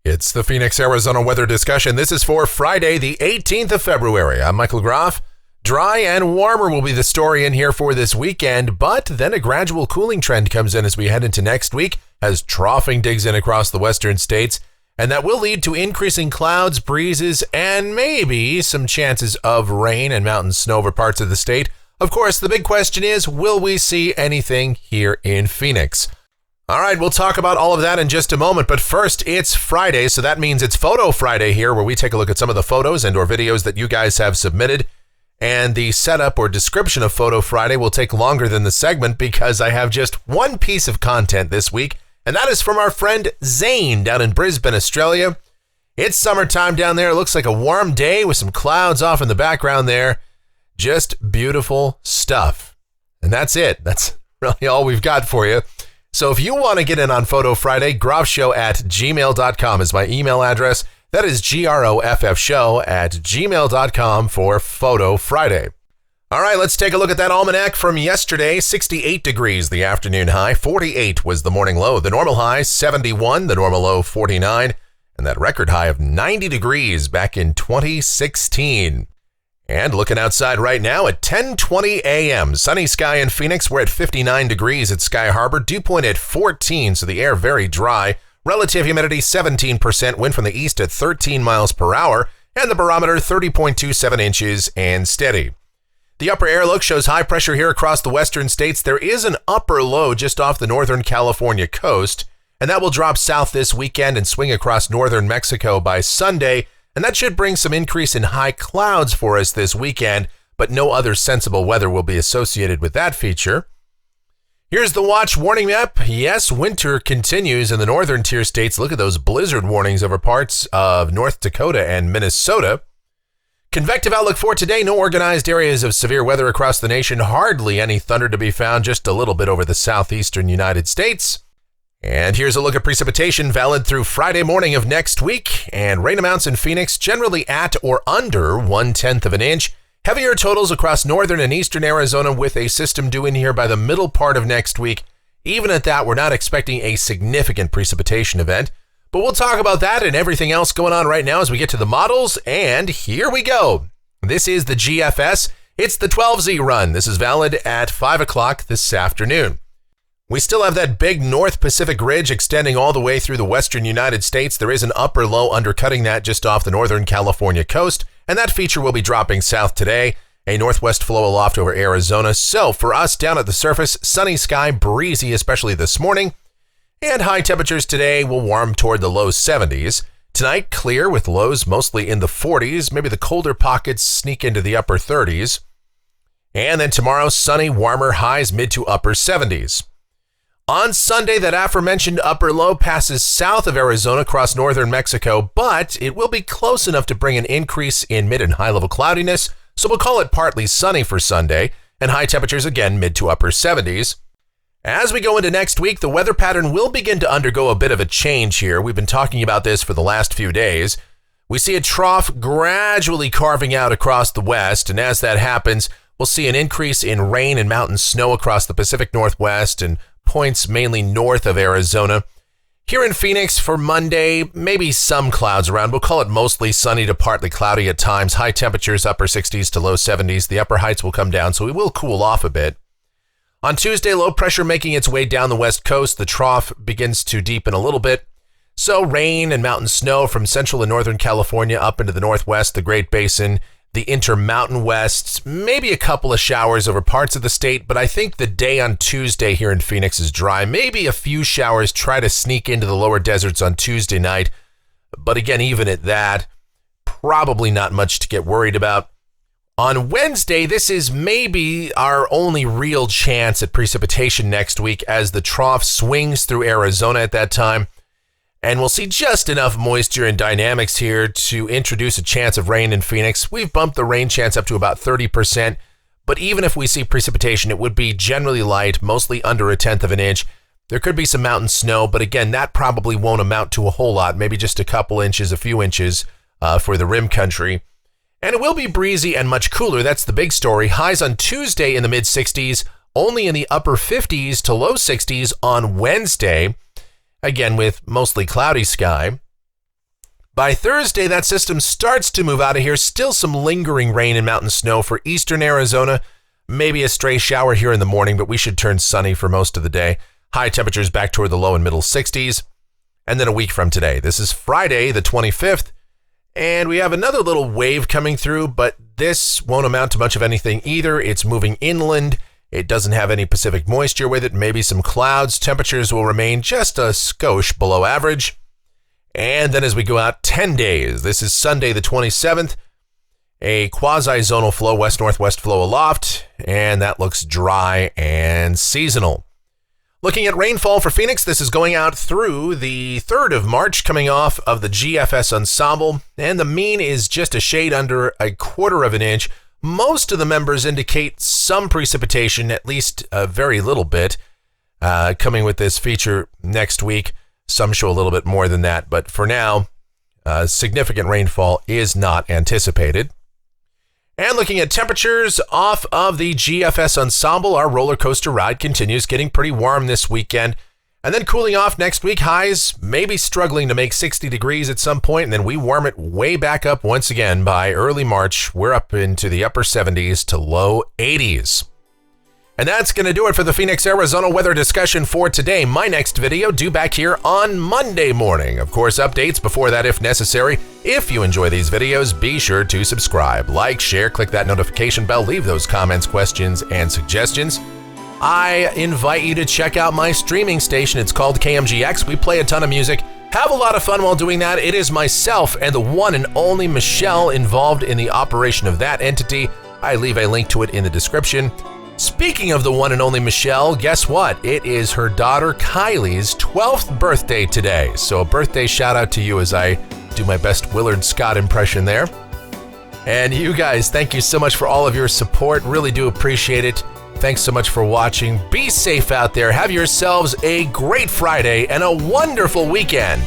It's the Phoenix, Arizona weather discussion. This is for Friday, the 18th of February. I'm Michael Groff. Dry and warmer will be the story in here for this weekend, but then a gradual cooling trend comes in as we head into next week as troughing digs in across the western states, and that will lead to increasing clouds, breezes, and maybe some chances of rain and mountain snow over parts of the state. Of course, the big question is, will we see anything here in Phoenix? All right, we'll talk about all of that in just a moment, but first, it's Friday, so that means it's Photo Friday here, where we take a look at some of the photos and or videos that you guys have submitted. And the setup or description of Photo Friday will take longer than the segment because I have just one piece of content this week, and that is from our friend Zane down in Brisbane, Australia. It's summertime down there. It looks like a warm day with some clouds off in the background there. Just beautiful stuff. And that's it. That's really all we've got for you. So if you want to get in on Photo Friday, groffshow@gmail.com is my email address. That is groffshow@gmail.com for Photo Friday. All right, let's take a look at that almanac from yesterday. 68 degrees, the afternoon high. 48 was the morning low. The normal high, 71. The normal low, 49. And that record high of 90 degrees back in 2016. And looking outside right now at 10:20 a.m. Sunny sky in Phoenix. We're at 59 degrees at Sky Harbor. Dew point at 14, so the air very dry. Relative humidity 17%, wind from the east at 13 miles per hour, and the barometer 30.27 inches and steady. The upper air look shows high pressure here across the western states. There is an upper low just off the northern California coast, and that will drop south this weekend and swing across northern Mexico by Sunday, and that should bring some increase in high clouds for us this weekend, but no other sensible weather will be associated with that feature. Here's the watch warning map. Yes, winter continues in the northern tier states. Look at those blizzard warnings over parts of North Dakota and Minnesota. Convective outlook for today. No organized areas of severe weather across the nation. Hardly any thunder to be found, just a little bit over the southeastern United States. And here's a look at precipitation valid through Friday morning of next week. And rain amounts in Phoenix generally at or under 1/10 of an inch. Heavier totals across northern and eastern Arizona with a system due in here by the middle part of next week. Even at that, we're not expecting a significant precipitation event. But we'll talk about that and everything else going on right now as we get to the models. And here we go. This is the GFS. It's the 12Z run. This is valid at 5 o'clock this afternoon. We still have that big North Pacific ridge extending all the way through the western United States. There is an upper low undercutting that just off the northern California coast, and that feature will be dropping south today. A northwest flow aloft over Arizona. So for us down at the surface, sunny sky, breezy, especially this morning, and high temperatures today will warm toward the low 70s. Tonight, clear with lows mostly in the 40s. Maybe the colder pockets sneak into the upper 30s. And then tomorrow, sunny, warmer, highs mid to upper 70s. On Sunday, that aforementioned upper low passes south of Arizona across northern Mexico, but it will be close enough to bring an increase in mid and high level cloudiness, so we'll call it partly sunny for Sunday, and high temperatures again mid to upper 70s. As we go into next week, the weather pattern will begin to undergo a bit of a change here. We've been talking about this for the last few days. We see a trough gradually carving out across the west, and as that happens, we'll see an increase in rain and mountain snow across the Pacific Northwest and points mainly north of Arizona. Here in Phoenix for Monday, maybe some clouds around. We'll call it mostly sunny to partly cloudy at times. High temperatures, upper 60s to low 70s. The upper heights will come down, so we will cool off a bit. On Tuesday, low pressure making its way down the west coast. The trough begins to deepen a little bit. So rain and mountain snow from central and northern California up into the northwest, the Great Basin, the Intermountain West, maybe a couple of showers over parts of the state, but I think the day on Tuesday here in Phoenix is dry. Maybe a few showers try to sneak into the lower deserts on Tuesday night, but again, even at that, probably not much to get worried about. On Wednesday, this is maybe our only real chance at precipitation next week as the trough swings through Arizona at that time. And we'll see just enough moisture and dynamics here to introduce a chance of rain in Phoenix. We've bumped the rain chance up to about 30%, but even if we see precipitation, it would be generally light, mostly under 1/10 of an inch. There could be some mountain snow, but again, that probably won't amount to a whole lot, maybe just a couple inches, a few inches for the rim country. And it will be breezy and much cooler. That's the big story. Highs on Tuesday in the mid-60s, only in the upper 50s to low 60s on Wednesday. Again, with mostly cloudy sky. By Thursday, that system starts to move out of here. Still some lingering rain and mountain snow for eastern Arizona. Maybe a stray shower here in the morning, but we should turn sunny for most of the day. High temperatures back toward the low and middle 60s. And then a week from today. This is Friday, the 25th. And we have another little wave coming through, but this won't amount to much of anything either. It's moving inland. It doesn't have any Pacific moisture with it, maybe some clouds. Temperatures will remain just a skosh below average. And then as we go out 10 days, this is Sunday the 27th, a quasi-zonal flow, west-northwest flow aloft, and that looks dry and seasonal. Looking at rainfall for Phoenix, this is going out through the 3rd of March, coming off of the GFS ensemble, and the mean is just a shade under 1/4 of an inch. Most of the members indicate some precipitation, at least a very little bit, coming with this feature next week. Some show a little bit more than that, but for now, significant rainfall is not anticipated. And looking at temperatures off of the GFS ensemble, our roller coaster ride continues, getting pretty warm this weekend, and then cooling off next week. Highs maybe struggling to make 60 degrees at some point, and then we warm it way back up once again by early March. We're up into the upper 70s to low 80s. And that's going to do it for the Phoenix, Arizona weather discussion for today. My next video due back here on Monday morning. Of course, updates before that if necessary. If you enjoy these videos, be sure to subscribe, like, share, click that notification bell, leave those comments, questions, and suggestions. I invite you to check out my streaming station. It's called KMGX. We play a ton of music. Have a lot of fun while doing that. It is myself and the one and only Michelle involved in the operation of that entity. I leave a link to it in the description. Speaking of the one and only Michelle, guess what? It is her daughter Kylie's 12th birthday today. So a birthday shout out to you as I do my best Willard Scott impression there. And you guys, thank you so much for all of your support. Really do appreciate it. Thanks so much for watching. Be safe out there. Have yourselves a great Friday and a wonderful weekend.